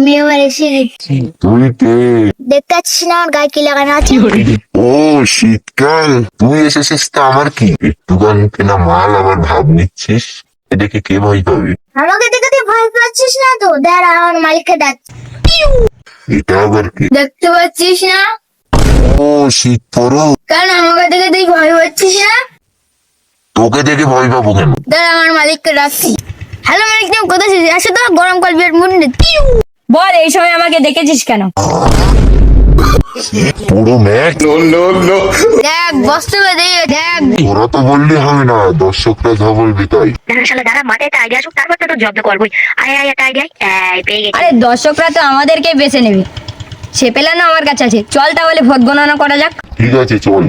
আমি এবার এসে গেছি। তুই কে? দেখতে পাচ্ছিস না আমার গায়ে কি লাগানো আছে? ও শীতকাল, তুই এসেছিস তা আমার কি? একটুখানি কেনা মাল আবার ভাব নিচ্ছিস, এটাকে কে ভয় পাবে? আমাকে দেখে তুই ভয় পাচ্ছিস না তো? দাঁড়া আমার মালিককে ডাক। এটা আবার কি? দেখতে পাচ্ছিস না? ও শীত পড়ো, কেন আমাকে দেখে তুই ভয় পাচ্ছিস না? তোকে দেখে ভয় পাবো কেন? দাঁড়া আমার মালিককে ডাকছি। হ্যালো মালিক, তুমি কোথায় এসেছিস? আসো তো, গরমকাল বিয়ের মুন্ডে। বল এই সময় আমাকে ডেকেছিস কেন? পুরো ম্যাচ দেখ বসতে দেখ দেখ। তোরা তো বললে হবে না, দর্শকরা যা বলবে তাই। দাঁড়া শালা দাঁড়া, মাথায় একটা আইডিয়া আসুক, তারপর তো জব্দ করবোই। আয় আয় একটা আইডিয়া পেয়ে গেছি। আরে দর্শকরা তো আমাদেরকে বেছে নেবে, সে পেলানো আমার কাছে আছে। চল তাহলে ভোট গণনা করা যাক। ঠিক আছে চল।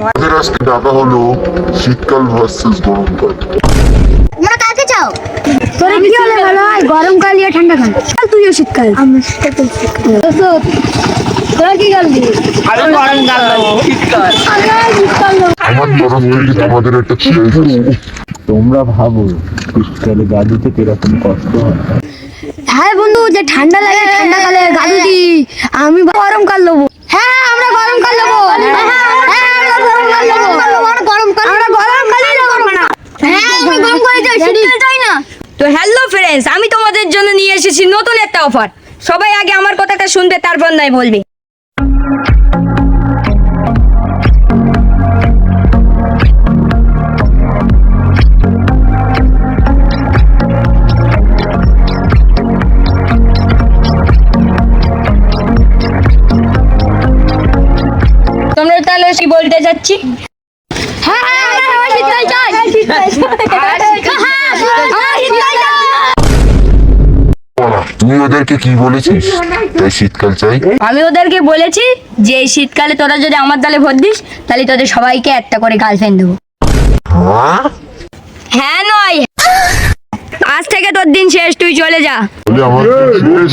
আমাদের আজকে ডাকা হলো শীতকাল ভার্সেস গরমকাল। তোমরা কাকে চাও? তোরা কি হলে ভালো হয়, গরমকাল ইয়া ঠান্ডাকাল? চল তুইও শীতকাল। আমার শীতকাল শীতকাল। তোরা কি করবি? আমার তরফ থেকে তোমাদের একটা চ্যালেঞ্জ আছে। তোমরা ভাবো শীতকালে গা ধুতে কিরকম কষ্ট হয়। হ্যাঁ বন্ধু, যে ঠান্ডা লাগে ঠান্ডাকালে গাদু দি, আমি গরমকাল নেবো। হ্যাঁ আমরা গরমকাল নেবো। হ্যাঁ আমরা গরমকাল নেবো। আমরা গরমকালই নেবো না। হ্যাঁ আমি গরমকালে যাই, শীতকাল চাই না। তো হ্যালো ফ্রেন্ডস, আমি তোমাদের জন্য নিয়ে এসেছি নতুন একটা অফার। সবাই আগে আমার কথাটা শুনবে, তারপর নাই বলবে। তোমরা তাহলে কি বলতে চাচ্ছি? হ্যাঁ আমরা সবাই শীতকাল চাই। হ্যাঁ আমরা শীতকাল চাই। তুই ওদেরকে কি বলেছিস তাই শীতকাল চাই? আমি ওদেরকে বলেছি যে এই শীতকালে তোরা যদি আমার দলে ভোট দিস, তাহলে তোদের সবাইকে একটা করে গার্লফ্রেন্ড দেবো। হ্যাঁ হ্যাঁ নয়, আজ থেকে তোর দিন শেষ, তুই চলে যা। বলে আমার শেষ।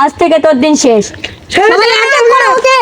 আজ থেকে তোর দিন শেষ। সবাই attack করো ওকে।